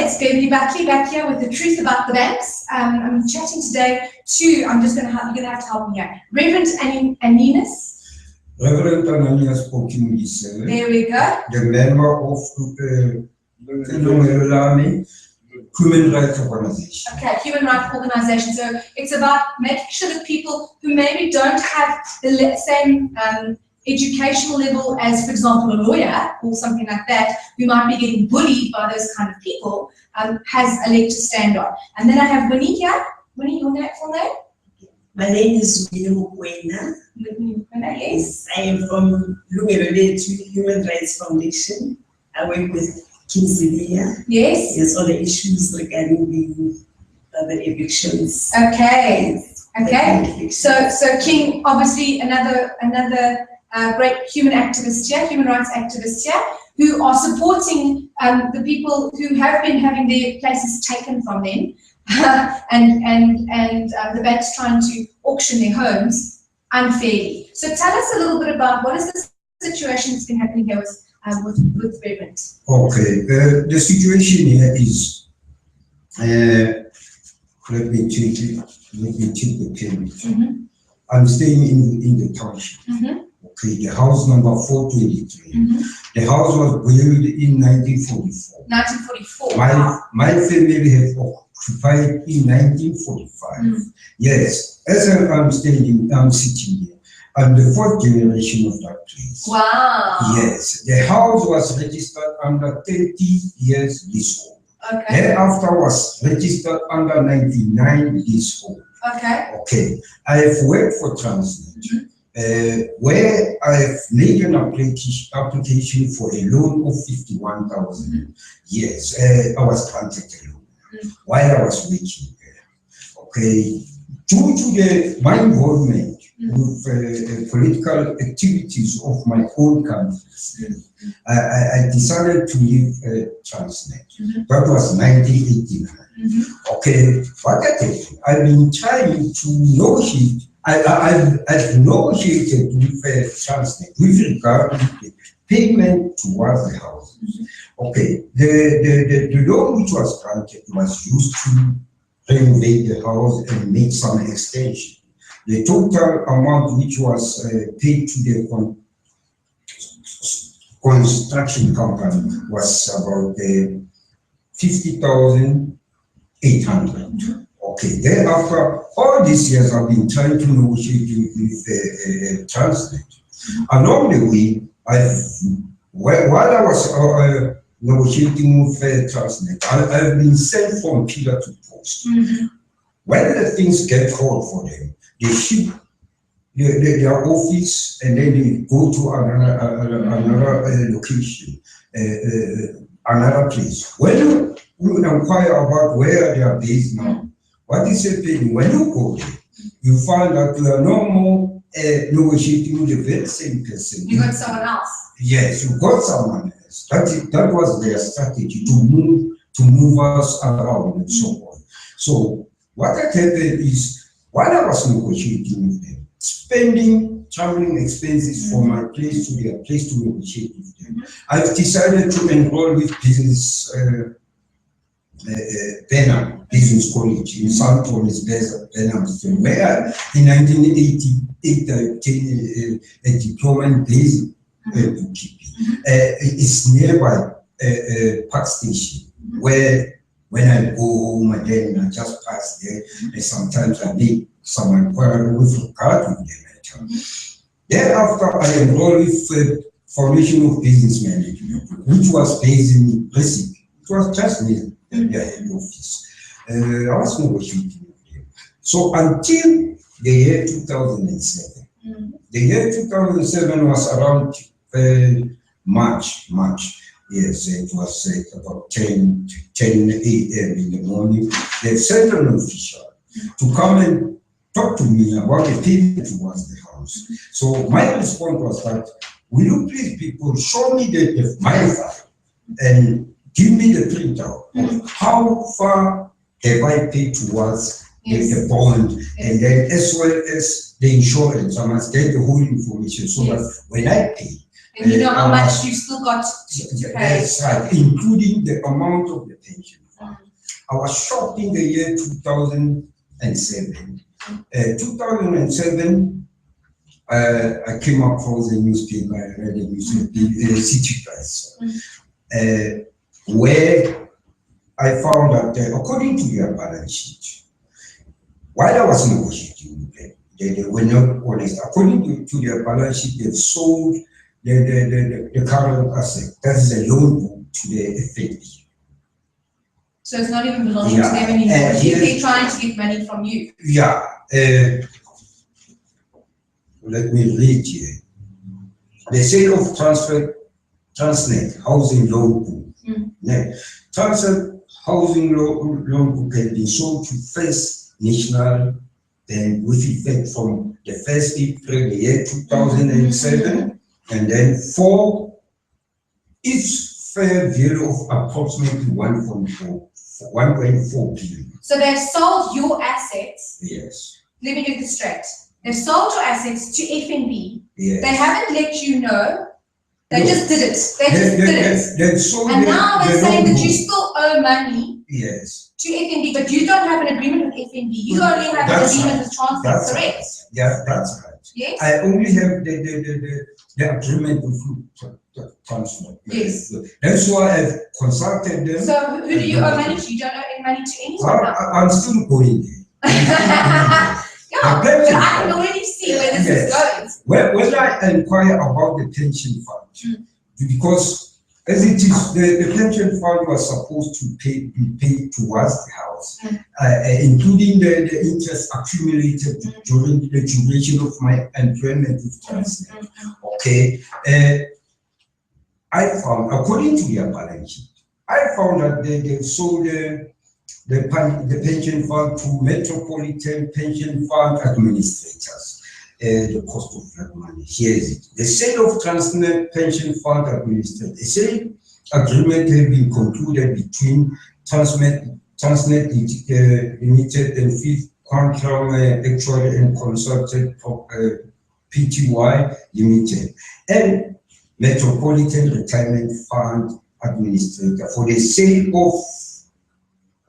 it's Beverly Buckley back here with the truth about the banks. I'm chatting today to, you're going to have to help me here, Reverend Aninus. Reverend Ananias Pokimisi. There we go. The member of the Human Rights Organization. Okay, Human Rights Organization. So it's about making sure that people who maybe don't have the same educational level as, for example, a lawyer or something like that, who might be getting bullied by those kind of people, has a leg to stand on. And then I have Winnie here. Winnie, your full name? My name is Winnie King. Yes. I am from Lungelele Human Rights Foundation. I work with King Sevilla. Yes. Yes, all the issues regarding the evictions. Okay. Yes. Okay. So King, obviously another great human activist here, human rights activist here, who are supporting the people who have been having their places taken from them, and the banks trying to auction their homes unfairly. So tell us a little bit about what is the situation that's been happening here with Reverend. Okay, the situation here is, let me take the pen. I'm staying in the township. Okay, the house number 423. The house was built in 1944. 1944. My family have occupied in 1945. Yes, as I'm sitting here, I'm the fourth generation of that place. Wow. Yes, the house was registered under 30 years leasehold. Okay. Thereafter was registered under 99 leasehold. Okay. Okay, I have worked for Transnet, where I have made an application for a loan of 51,000. Yes, I was granted a loan while I was working there. Okay, due to my involvement with political activities of my own country, I decided to leave Transnet. That was 1989. Okay, what happened? I've been trying to negotiate. I've negotiated with Transnet with regard to the payment towards the house. Okay, the loan which was granted was used to renovate the house and make some extension. The total amount which was paid to the construction company was about 50,800. Okay, thereafter, all these years I've been trying to negotiate with Transnet. Along the way, while I was negotiating with Transnet, I've been sent from pillar to post. When the things get hard for them, they ship their office and then they go to another location, another place. When you inquire about where they are based now, what is happening? When you go there, you find that you are no more negotiating with the very same person. You got someone else. Yes, you got someone else. That was their strategy to move us around and so on. So what had happened is, while I was negotiating with them, spending traveling expenses from my place to their place to negotiate with them, I've decided to enroll with business Business College in St. Thomas, Benhamston, where in 1988 I obtained a diploma in basic bookkeeping. It's nearby Park Station, where when I go home and then I just pass there, and sometimes I make some inquiry with regard to them. Thereafter, I enrolled with Foundation of Business Management, which was based in Recipe. It was just me in their head office. I was negotiating with them. So until the year 2007, the year 2007 was around March. Yes, it was about 10 a.m. in the morning. They sent an official to come and talk to me about the payment towards the house. So my response was that, will you please people show me my file and give me the printout of how far have I paid towards the bond, and then as well as the insurance. I must get the whole information so that when I pay, and you know how much you still got to pay. That's right, including the amount of the pension. I was shocked in the year 2007. 2007, I came across a newspaper, I read a newspaper, City Press, where I found that according to their balance sheet, while I was negotiating with them, they were not honest. According to their balance sheet, they've sold the current asset. That is a loan book to the FNB. So it's not even belonging to them anymore. They're trying to get money from you. Yeah. Let me read here. The sale of Transnet housing loan book. Transnet housing loan book has been sold to First National Bank with effect from the 1st April the year 2007, and then for its fair value of approximately 1.4 billion. So they've sold your assets. Yes. Let me get this straight. They've sold your assets to FNB. Yes. They haven't let you know. They just did it. They just did it. And now they're saying that you still owe money. Yes. To FNB, but you don't have an agreement with FNB. You only have an agreement with Transnet, correct? Right. Yeah, that's right. Yes. I only have the agreement with Transnet. Yes. That's why I've consulted them. So who do you owe money to? You don't owe any money to anyone now. I'm still going there. Yeah, but I can already see where this is going. When I inquire about the pension fund, because as it is, the pension fund was supposed to be paid towards the house, including the interest accumulated during the duration of my employment with Transnet. Okay, I found, according to their balance sheet, I found that they sold the pension fund to Metropolitan Pension Fund administrators. The cost of that money. Here is it. The sale of Transnet Pension Fund administrators. The sale agreement has been concluded between Transnet Limited and Fifth Quantum Actuary and Consultant Pty Limited and Metropolitan Retirement Fund Administrator for the sale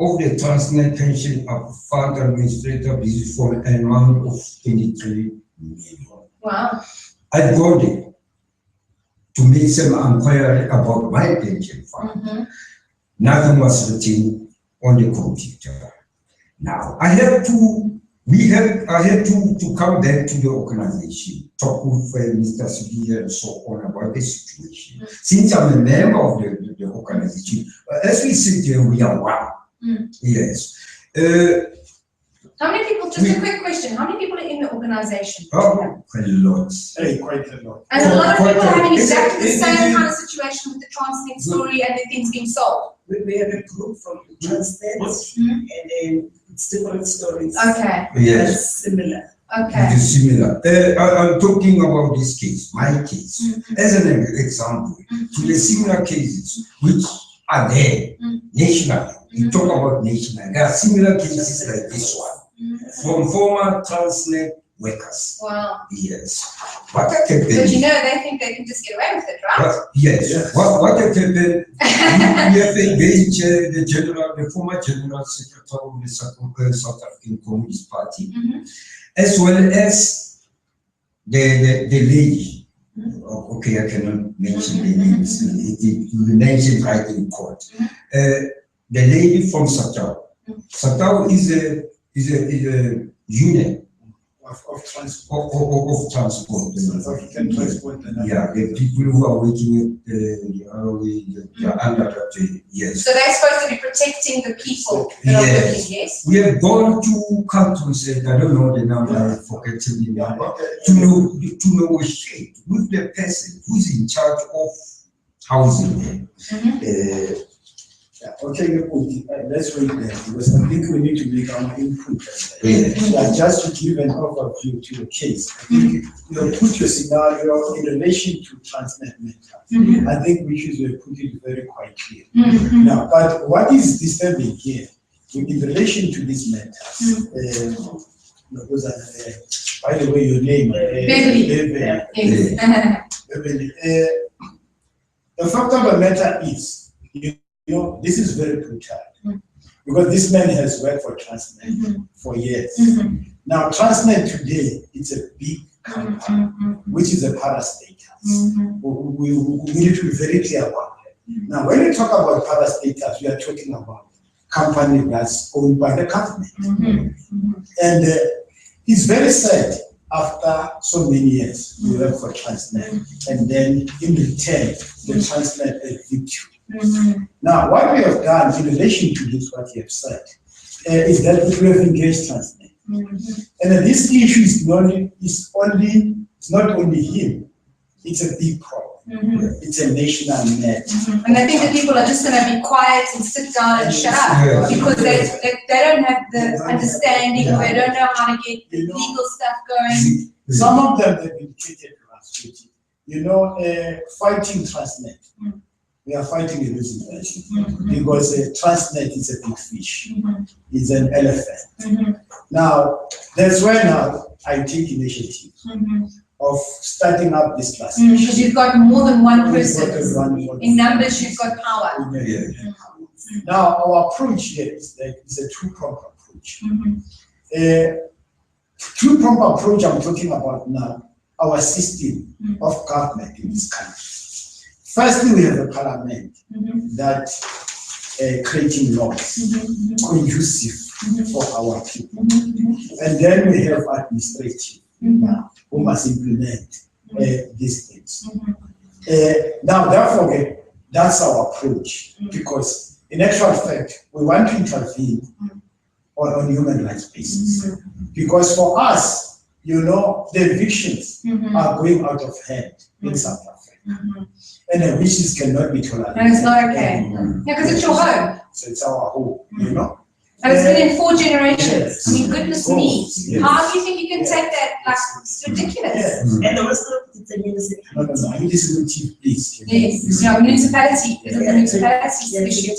of the Transnet Pension Fund Administrator business for an amount of 23 million. Wow. I got there to make some inquiry about my pension fund. Nothing was written on the computer. Now I had to come back to the organization, talk with Mr. Sibi and so on about the situation. Since I'm a member of the organization, as we sit here, we are one. Yes. How many people, just a quick question, how many people are in the organization? Oh, quite a lot. Quite a lot. And a lot of people are having exactly the same kind of situation with the Transnet story and the things being sold. We have a group from Transnet, and then it's different stories. Okay. Yes. That's similar. Okay. It is similar. I'm talking about this case, my case, as an example to the similar cases which are there nationally. You talk about national. There are similar cases like this one from former Transnet workers. Wow. Yes. What I can tell But you know, they think they can just get away with it, right? Yes. What I can tell you, we have engaged the former general secretary of the South African Communist Party, as well as the lady. Okay, I cannot mention the names. It will be mentioned right in court. The lady from Satao. Satao is a unit Of transport. of transport. South African transport. Yeah, the people who are working the other way, they are under that, yes. So they're supposed to be protecting the people that are working, yes? We have gone to countries, I don't know the number, I forget the number, to negotiate with the person who's in charge of housing. Okay, let's wait there because I think we need to make our input. Yeah. Just to give an overview to the case, I think you put your scenario in relation to Transnet matter. I think we should put it very quite clear. Now, but what is disturbing here in relation to this matter? By the way, your name, Beverly. The fact of the matter is, you know, this is very brutal. because this man has worked for Transnet for years. Now, Transnet today, it's a big company, which is a parastatals. We need to be very clear about that. Now, when we talk about parastatals, we are talking about company that's owned by the government. And it's very sad after so many years we work for Transnet, and then in return, the Transnet evict you. Now, what we have done in relation to this, what you have said, is that we have engaged Transnet. And this issue is not only him, it's a big problem. It's a national net. And I think that people are just going to be quiet and sit down and shut up because they don't have the understanding, or they don't know how to get legal stuff going. Some of them have been treated last. Fighting Transnet. We are fighting a losing fight because Transnet is a big fish. It's an elephant. Now, that's why now I take initiative of starting up this classification. Because you've got more than one person. In numbers, you've got power. Now, our approach here is that it's a two-pronged approach. Two-pronged approach I'm talking about now, our system of government in this country. Firstly, we have a parliament that creating laws conducive for our people. And then we have administrative who must implement these things. Now, therefore, that's our approach, because in actual fact, we want to intervene on human rights basis. Because for us, the evictions are going out of hand in South Africa. And evictions cannot be tolerated. And it's not okay. Yeah, because it's your home. So it's our home, And it's been in 4 generations. I mean, goodness me. Yes. How do you think you can take that? Like, it's ridiculous. And the rest of it's a municipality. No, municipality, please. Yes, municipality. It's a municipality issue.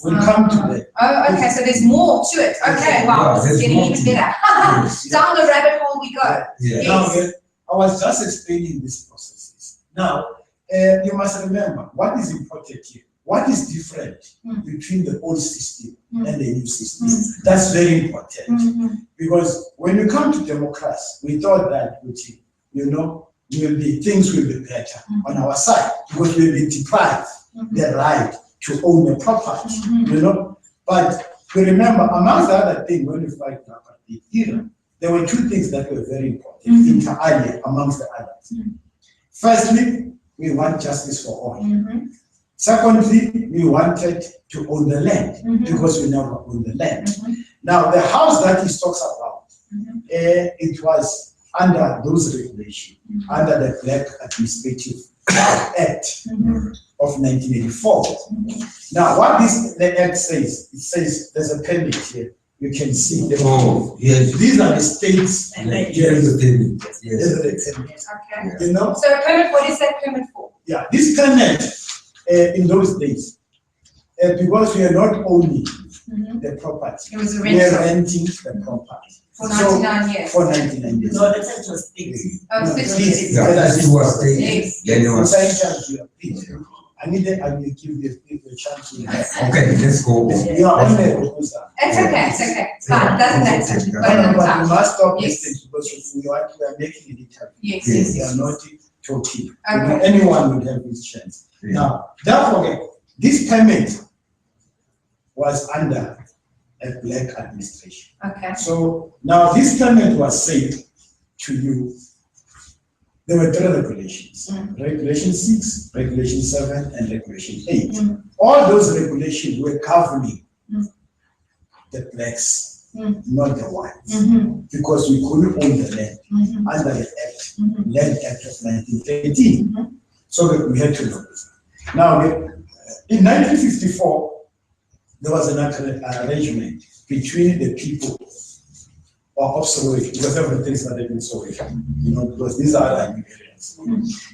We'll come to that. Oh, okay, so there's more to it. Okay, wow, this is getting even better. Down the rabbit hole we go. Now, I was just explaining these processes. Now, you must remember, what is important here? What is different between the old system and the new system? That's very important. Because when you come to democracy, we thought that, things will be better on our side, because we'll be deprived the right to own a property, But we remember, amongst the other things, when we fight the era, there were 2 things that were very important, inter alia, amongst the others. Firstly, we want justice for all. Secondly, we wanted to own the land, because we never own the land. Now, the house that he talks about, it was under those regulations, under the Black Administrative Act of 1984. Now, what the Act says, it says there's a permit here. You can see the these are the states. Here is the permit. Yes. Okay. So a permit, what is that permit for? Yeah, this permit in those days, because we are not owning the property, It was a we are rental renting the property. for 99 years. For 99 years. No, that's actually state. Oh, 60 years. Yeah, that's it was the Yes. then it was I will give you a chance to okay, let's go. You are on the proposal. It's okay, it's okay. It's fine, doesn't matter. Okay. But another But you time. must stop Yes. listening, because we are making it interview. Yes, Yes. yes, We yes. are not talking. Okay. Anyone will have this chance. Yeah. Now, therefore, this permit was under a Black administration. Okay. So now this permit was said to you, there were 3 regulations. Regulation 6, Regulation 7, and Regulation 8. All those regulations were governing the blacks, not the whites, because we couldn't own the land under the Act, Land Act of 1913. So we had to know this. Now, in 1954, there was an arrangement between the people of Soweto, because everything started in Soweto, because these are the Nigerians.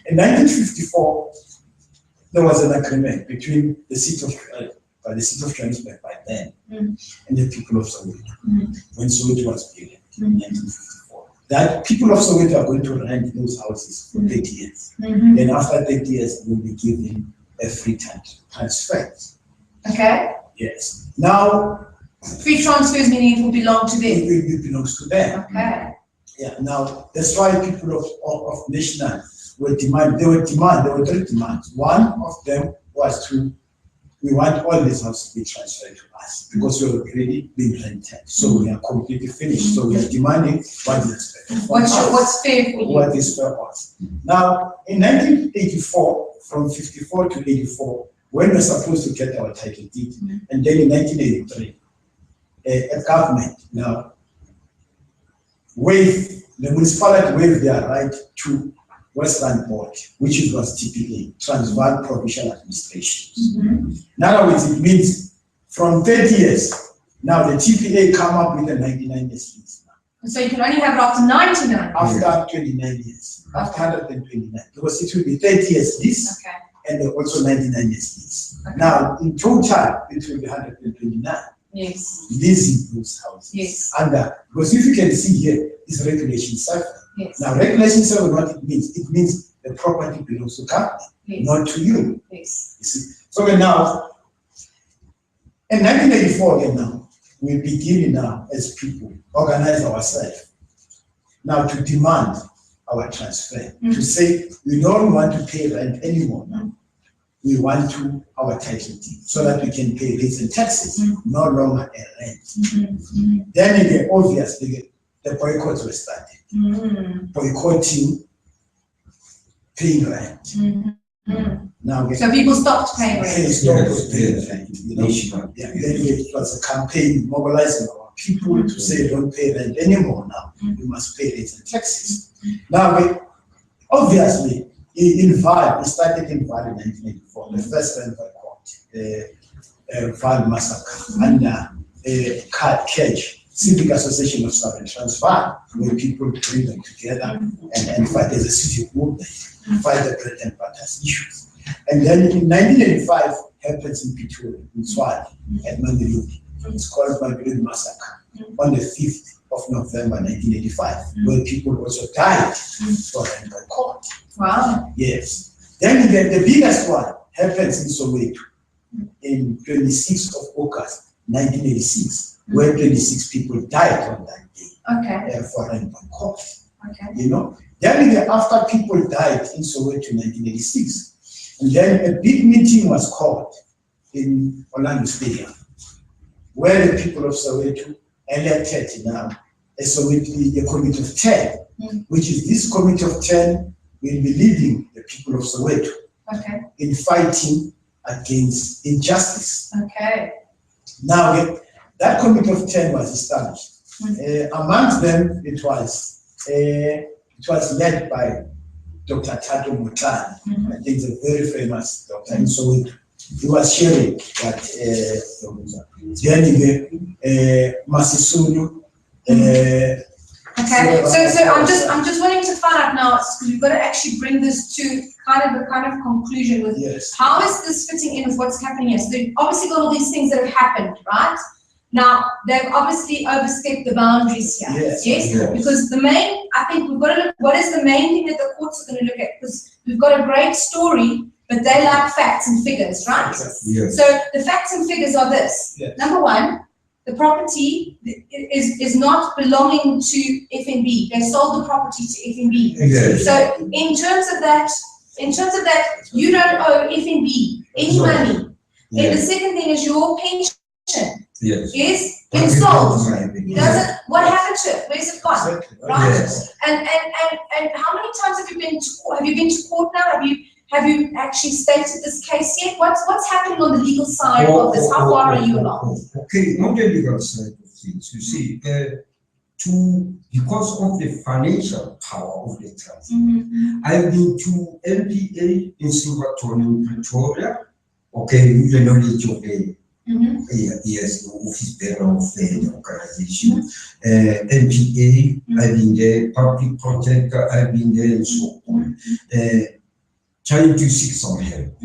In 1954, there was an agreement between the city of Johannesburg by then and the people of Soweto, when Soweto was built in 1954. That people of Soweto are going to rent those houses for 30 years. And after 30 years, they will be given a free transfer. Okay. Yes. Now, Free transfers meaning it will belong to them. it belongs to them. Okay. Yeah. Now, that's why people of National were there were three demands. One of them was we want all this house to be transferred to us because we're already being rented. So we are completely finished. So we are demanding what is expected from us. What's fair for you? What is fair for us. Now, in 1984, from 54 to 84, when we're supposed to get our title deed, and then in 1983, a government now the municipality waived their right to Western Board, which was TPA, Transvaal Provincial Administration. In other words, it means from 30 years, now the TPA come up with a 99 years lease now. So you can only have it after 99? After 29 years, after 129, because it will be 30 years lease, Okay. and also 99 years lease. Now, in total, it will be 129. Yes. Leasing those houses. Yes. Because if you can see here, is Regulation 7. Yes. Now, Regulation 7, what it means the property belongs to government, Yes. not to you. Yes. You see? So now, in 1984 again now, we begin now as people, organize ourselves now to demand our transfer, to say we don't want to pay rent anymore now. We want to our title deed so that we can pay rates and taxes, no longer a rent. Then again, obviously, the boycotts were started. Boycotting paying rent. Now, So people stopped paying rent. paying rent. You know? Then it was a campaign mobilizing our people to say don't pay rent anymore now. You must pay rates and taxes. Now, obviously, it started in Vaal in 1984, the first rent boycott, Vaal massacre, under CATCH, Civic Association of Southern Transvaal, where people bring them together and fight as a civic movement, fight the bread and butter issues. And then in 1985, happens in Pretoria, in Swati, at Mamelodi. It's called Mamelodi Massacre, on the 5th of November 1985, where people also died for rent boycott. Wow. Yes. Then the biggest one happens in Soweto, in 26th of August 1986, where 26 people died on that day. Okay. For rent boycott. Okay. You know. Then after people died in Soweto in 1986, and then a big meeting was called in Orlando Stadium, where the people of Soweto elected now a committee of 10, which is this committee of 10 will be leading the people of Soweto in fighting against injustice. Okay. Now, that committee of 10 was established. Amongst them, it was led by Dr. Tato Mutani. I think he's a very famous doctor in Soweto. He was sharing that Masisulu. Okay, so I'm just wanting to find out now, because we've got to actually bring this to kind of conclusion with how is this fitting in with what's happening here. So they've obviously got all these things that have happened, right? Now they've obviously overstepped the boundaries here. Yes. Because I think we've got to look what is the main thing that the courts are going to look at, because we've got a great story, but they like facts and figures, right? Yes. So the facts and figures are this. Number one, the property is not belonging to FNB. They sold the property to FNB. Yes. So in terms of that, you don't owe FNB any money. And the second thing is your pension. Yes. Is been sold. What happened to it? Where's it gone? Right? Yes. And how many times have you been to court? Have you been to court now? Have you actually stated this case yet? What's happening on the legal side of this? How far are you along? Okay, on the legal side of things, you see, because of the financial power of the trust, I've been to LPA in Silverton in Pretoria, okay, with the knowledge of the the office bearer of the organization, LPA, I've been there, public protector, I've been there, and so on. Trying to seek some help.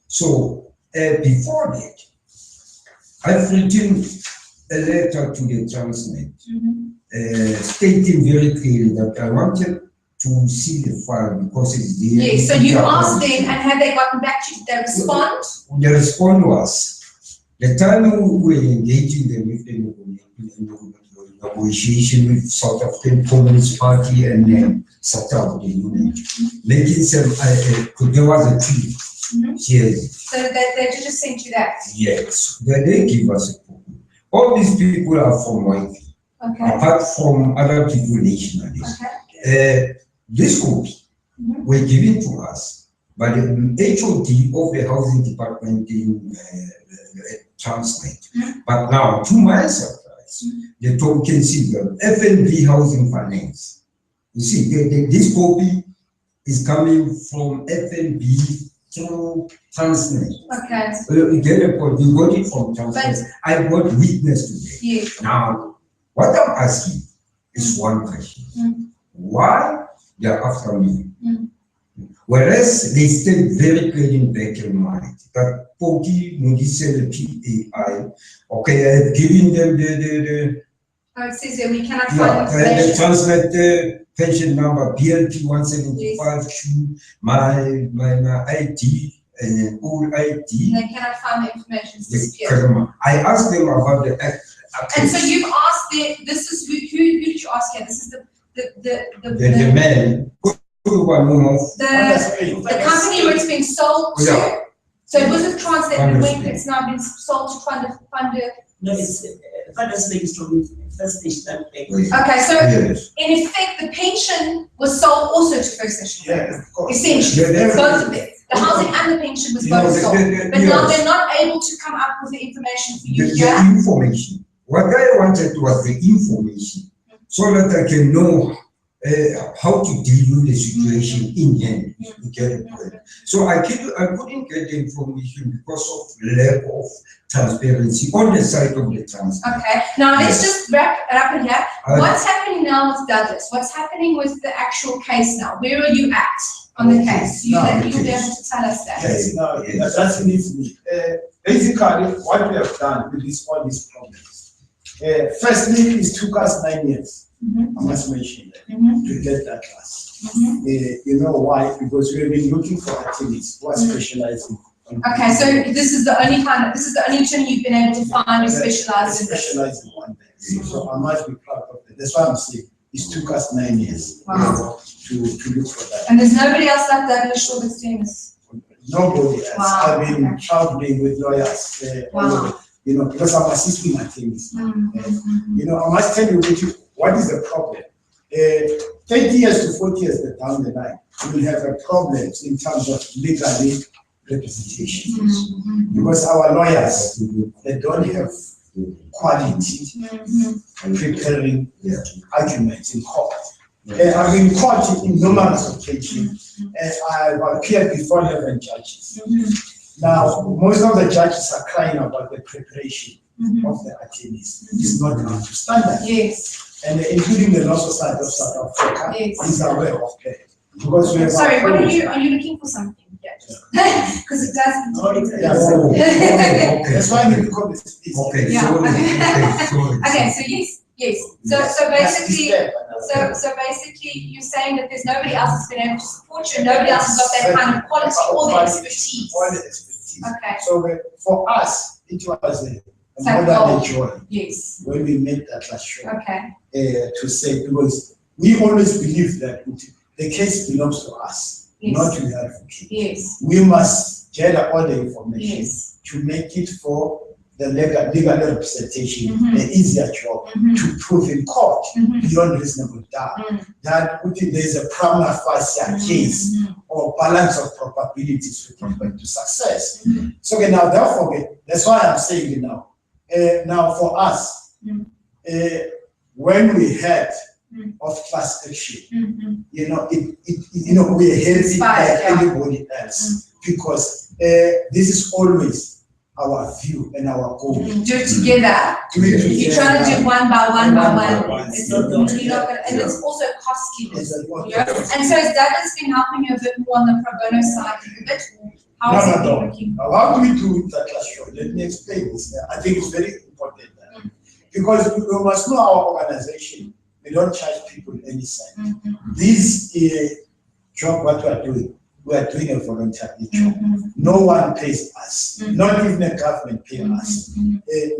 So before that, I've written a letter to the Transnet, stating very clearly that I wanted to see the file because it's there. Yes, so you asked them, and have they gotten back to you? Did they respond? The response was The time we were engaging them with the negotiation with South African Communist Party and South the Union, making some, there was a treaty. Yes. So they just sent you that? Yes, they give us a copy. All these people are from white, apart from other people nationalists. This copy were given to us by the HOD of the Housing Department in Transnet. But now, to my surprise, the top consider FNB Housing Finance. You see, this copy is coming from FNB through Transnet. You get a point. You got it from Transnet. I got witness today. Yes. Now, what I'm asking is one question. Why they are after me? Whereas they still very clear in back in mind that Poki, Mudise, the PAI, okay, I've given them the it says that we cannot find the Transnet pension number BLP 175Q, my ID and all ID. They cannot find the information. It's disappeared. I asked them about the act. And so you've asked them. This is who did you ask here? This is the man. The company where it's been sold to. So it wasn't Transnet when it's now been sold to fund a. No, it's Funders Bank from First National Bank. Okay, so in effect, the pension was sold also to First National Bank. Yeah, of course. Essentially, both of them. The housing and the pension was both sold. But now they're not able to come up with the information for you here. The information. What I wanted was the information, so that I can know how to deal with the situation in hand. So I couldn't get the information because of lack of transparency on the side of the Transnet. Okay, now let's just wrap it up in here. What's happening now with Douglas? What's happening with the actual case now? Where are you at on the case? You'll be able to tell us that. Yes, no, that's easy. Basically, what we have done with all these problems. Firstly, it took us 9 years. I must mention that to get that class. You know why? Because we have been looking for attorneys who are specializing. Okay, so this is the only attorney you've been able to find who specializes in this. Specialized in one thing. So I must be proud of that. That's why I'm saying it took us 9 years to look for that. And there's nobody else like that sure that's doing this. Nobody else. I've been traveling with lawyers. You know, because I'm assisting attorneys. You know, I must tell you what is the problem. 30 years to 40 years down the line, we will have a problem in terms of legal representation. Because our lawyers, they don't have quality preparing arguments in court. I've been caught in numerous occasions. I've appeared before 11 judges. Now, most of the judges are crying about the preparation of the attorneys. It's not up to standard. Yes. And including the Law Society of South Africa is aware of that. Because we have sorry, what are you looking for something? Because it doesn't. Okay. That's why we call this. Okay. Okay. So yes. So basically, you're saying that there's nobody else that's been able to support you, and nobody else has got that kind of quality or the expertise. All the expertise. Okay. So for us, it was more than a joy. Yes. When we made that last show. Okay. To say, because we always believe that the case belongs to us, not to the advocate. Yes. We must gather all the information to make it for the legal representation an easier job to prove in court beyond reasonable doubt that there's a prima facie case or balance of probabilities with respect to success. So now, therefore, that's why I'm saying now for us, when we heard of class action, we are healthy like anybody else because this is always our view and our goal. Do it together. You're trying to do one by one. It's not and it's also costly. And so has Douglas been helping you a bit more on the pro bono side a bit? How is it been working? How do we do that last show? Let me explain this. I think it's very important because we must know our organization. We don't charge people any cent. This job, what we are doing, we are doing a voluntary job. No one pays us, not even the government pays us.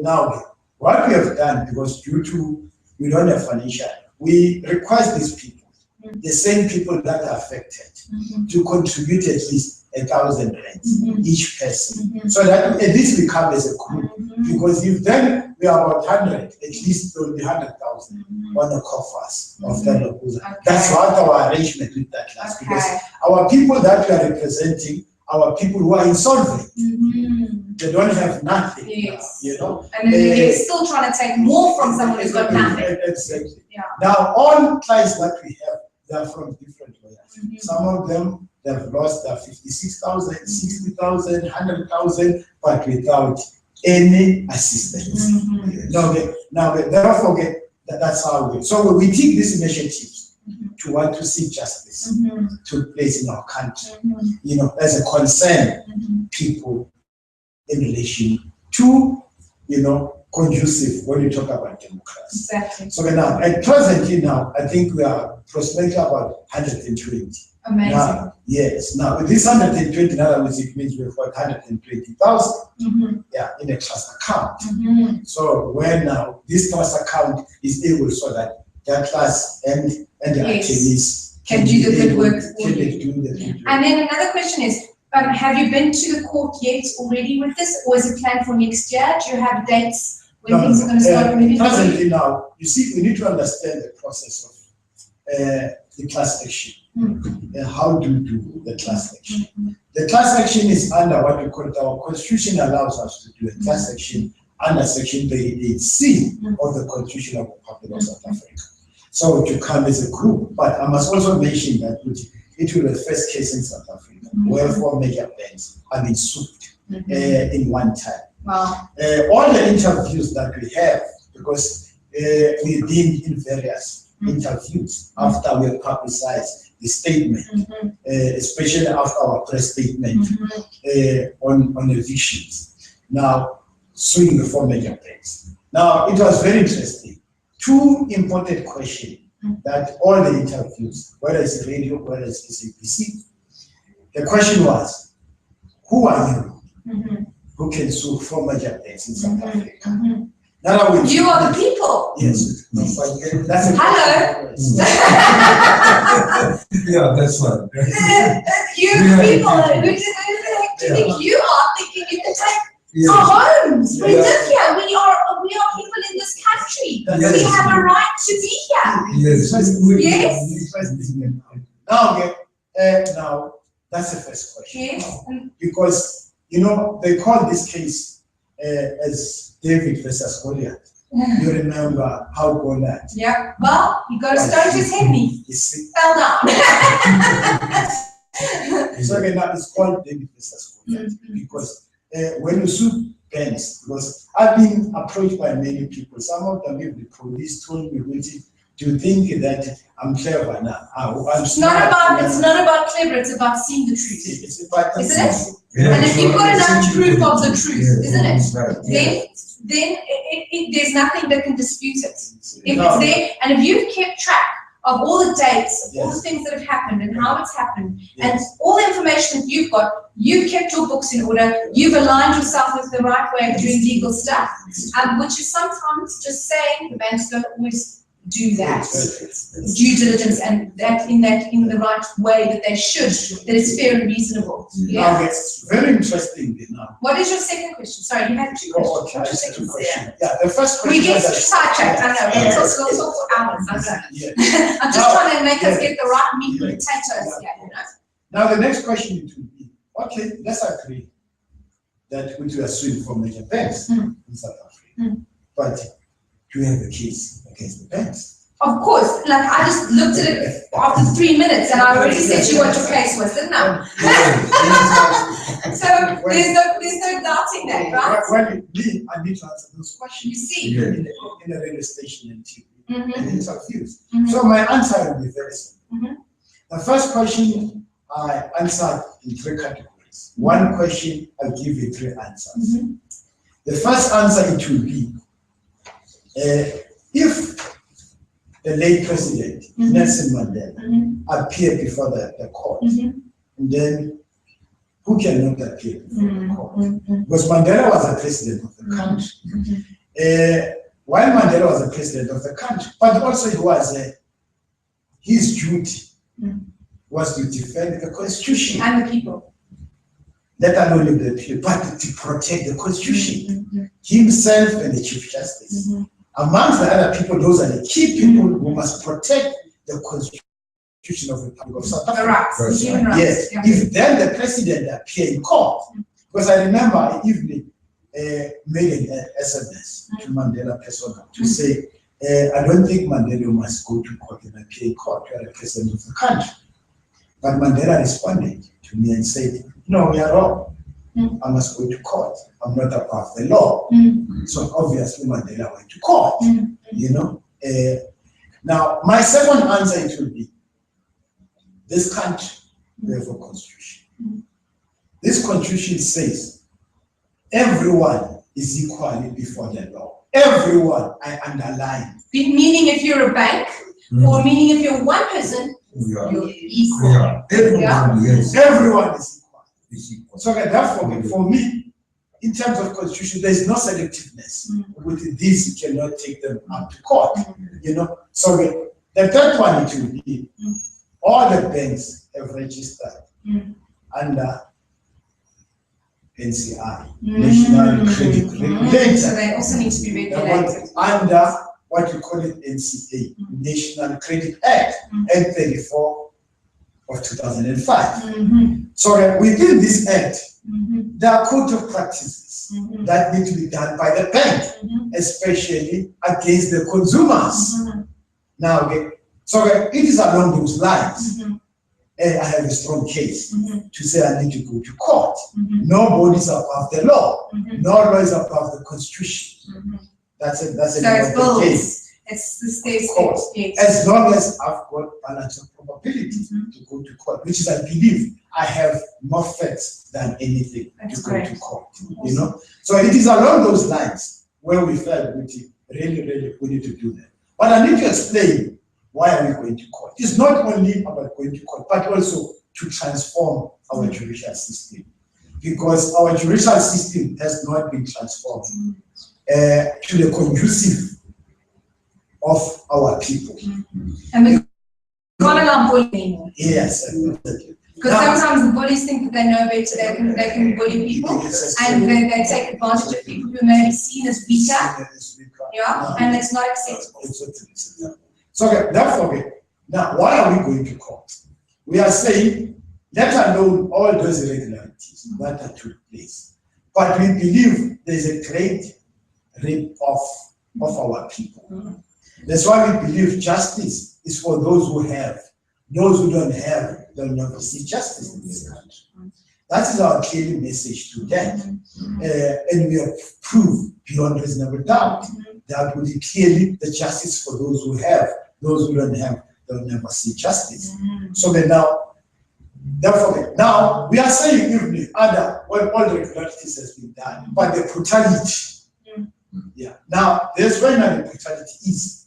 Now, what we have done, because due to we don't have financial, we request these people, the same people that are affected, to contribute at least 1,000 rands each person, so that at least we come as a group. Because if then we are about 100, at least there will be 100,000 on the coffers of the Lokuza. That's what our arrangement with that class. Because our people that we are representing, our people who are insolvent, they don't have nothing, you know. And then they're still trying to take more from someone who's got nothing. Exactly. Now, all clients that we have, they are from different layers. Some of them, they've lost their 56,000, 60,000, 100,000, but without any assistance. Now, don't forget that that's how we. So we take these initiatives to want to see justice to place in our country, you know, as a concern people in relation to, you know, conducive when you talk about democracy. Exactly. So now, at presently now, I think we are prospecting about 120. Amazing. Now, yes. Now, with this 120, in other words, it means we've got 120,000 in a trust account. So when now this trust account is able so that class and the attorneys can do the good work. And then another question is, have you been to the court yet already with this, or is it planned for next year? Do you have dates when things are going to start moving? Presently now, you see, we need to understand the process of the class action. How do you do the class action? The class action is under what we call it, our constitution allows us to do a class action under section 38C of the Constitution of the Republic of South Africa. So to come as a group, but I must also mention that it will be the first case in South Africa where 4 major banks have been sued in one time. Wow. All the interviews that we have, because we've been in various interviews after we have publicized the statement, especially after our press statement on evictions. Now, suing the 4 major banks. Now, it was very interesting. 2 important questions that all the interviews, whether it's radio, whether it's SABC, the question was, who are you who can sue 4 major banks in South Africa? Now, you are the people. Yes. That's a hello. Yeah, that's right. You people, who the heck do you think you are thinking you can take our homes? We live here. We are people in this country. We have a right to be here. Yes. Now, that's the first question. Yes. Because, you know, they call this case as David versus Goliath. You remember how Goliath? Yeah. Well, you got to start his head knee. He fell down. So again, now it's called David versus Goliath because when you sue banks, because I've been approached by many people, some of them even the police told me, do you think that I'm clever now? It's not about clever, it's about seeing the truth. Isn't it? Yeah. And if you've got enough proof of the truth, isn't it? Right. Then there's nothing that can dispute it. If it's there, and if you've kept track of all the dates, all the things that have happened and how it's happened, and all the information that you've got, you've kept your books in order, you've aligned yourself with the right way of doing legal stuff, which is sometimes just saying the banks don't always do that due diligence and that in the right way that they should, that it's fair and reasonable. Yeah. Now it's very interesting now. What is your second question? Sorry, you had 2 questions. What's your second question? Yeah, the first question. We get sidetracked, I know. We'll talk for hours. I know. I'm just trying to make us get the right meat and potatoes here, you know. Now the next question it will be, okay, let's agree that we are suing for major banks in South Africa. But do you have a case against the banks? Of course, like I just looked at it after 3 minutes and I already said to you what your case was, didn't I? So there's no doubting that, right? Well, I need to answer those questions. You see. In a radio station and TV and interviews. So my answer will be very simple. The first question I answered in 3 categories. One question, I'll give you 3 answers. The first answer it will be, if the late president, Nelson Mandela, appeared before the court and then who cannot appear before the court? Because Mandela was the president of the country. While Mandela was the president of the country, but also he was his duty was to defend the constitution And the people. let alone the people, but to protect the constitution, himself and the chief justice. Amongst the other people, those are the key people who must protect the constitution of the Republic of South The Africa. rights, the human rights. Yes, Yeah. if then the president appear in court, because I remember I even made an SMS to Mandela personal to say, I don't think Mandela must go to court and appear in court. You are the president of the country. But Mandela responded to me and said, no, we are wrong. I must go to court. I'm not above the law. So obviously Mandela went to court, you know. Now, my second answer it will be, this country, we have a constitution. This constitution says, everyone is equally before the law. Everyone, I underline. Meaning if you're a bank, or meaning if you're one person, Yeah. you're equal. Yeah. Everyone, yes. Everyone is equal. Is equal. So therefore, for me, in terms of constitution, there is no selectiveness. With this, you cannot take them up to court. You know. So the third one it will be, all the banks have registered under NCI, National Credit Regulator. So they also need to be regulated. Under what we call it NCA, National Credit Act, Act 34 of 2005. So within this act, there are code of practices that need to be done by the bank, especially against the consumers. Now, so it is along those lines. I have a strong case to say I need to go to court. Nobody is above the law. No law is above the constitution. That's it. That's So it's the both. case. It's the state. Of course. As long as I've got balance of probability to go to court, which is I believe I have more facts than anything That's to go great. to court. You know, so it is along those lines where we felt really we need to do that. But I need to explain why are we going to court. It's not only about going to court, but also to transform our judicial system, because our judicial system has not been transformed to the conducive of our people. And we can't allow bullying anymore. Yes, exactly. Because sometimes the bullies think that they know better, they can bully people, and they take advantage of people who may be seen as weaker, yeah, and it's not acceptable. So therefore, now why are we going to court? We are saying, let alone all those irregularities that took place, but we believe there is a great rip-off of our people. That's why we believe justice is for those who have. Those who don't have, they'll never see justice in this country. That is our clear message to them. And we have proved beyond reasonable doubt that with it clearly the justice for those who have, those who don't have, they'll never see justice. So then therefore, now we are saying even if all the irregularities has been done, but the brutality, yeah. Now there's where the brutality is.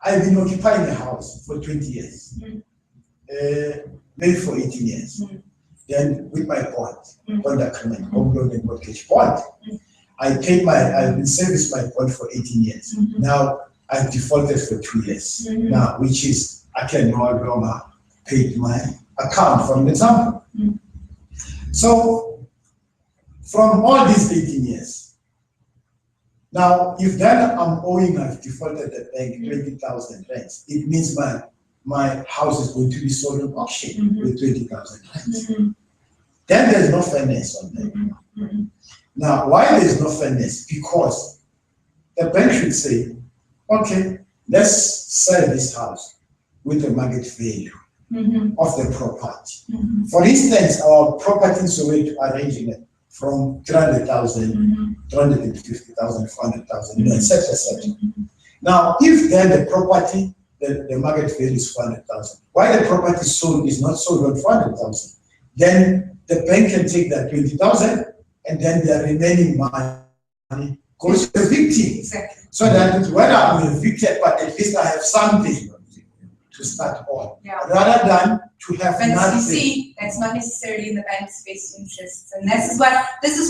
I've been occupying a house for 20 years, maybe for 18 years. Then with my bond agreement, home loan and mortgage bond, I've been serviced my bond for 18 years. Now I've defaulted for 2 years. Now, which is I can no longer pay my account, for an example. So from all these 18 years, now, if then I'm owing, I've defaulted the bank 20,000 rents, it means my house is going to be sold on auction with 20,000 rents. Then there's no fairness on that. Now, why there's no fairness? Because the bank should say, okay, let's sell this house with the market value of the property. For instance, our property so we're arranging it from 300,000, 350,000, 400,000, etc., etc. Now, if then the property, the market value is 400,000, why the property sold is not sold on 400,000, then the bank can take that 20,000 and then the remaining money goes to the victim. Exactly. So that when I'm evicted, but at least I have something to start on, rather than to have But you nothing. see, that's not necessarily in the bank's best interests. And this is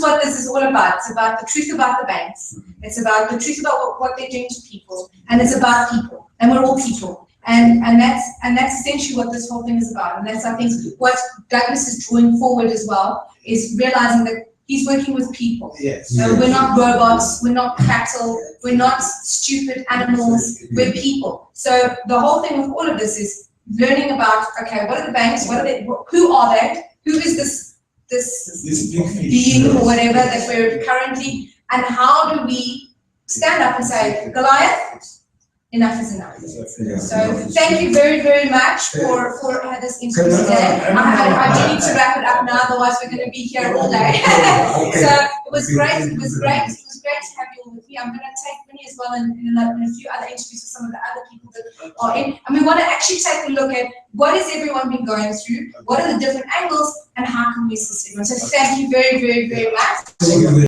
what this is all about. It's about the truth about the banks. It's about the truth about what they're doing to people. And it's about people. And we're all people. And that's essentially what this whole thing is about. And that's, I think, what Douglas is drawing forward as well, is realizing that he's working with people. Yes. We're not robots, we're not cattle, we're not stupid animals, we're people. So the whole thing with all of this is learning about, okay, what are the banks, what are they, who are they, who is this This big fish. being or whatever that we're currently, and how do we stand up and say, Goliath, enough is enough. So thank you very, very much for this interview today. I do need to wrap it up now, otherwise we're going to be here all day. So it was great. It was great to have you all with me. I'm going to take Winnie as well in a few other interviews with some of the other people that are in. And we want to actually take a look at what has everyone been going through, what are the different angles, and how can we assist everyone. So thank you very, very, very much.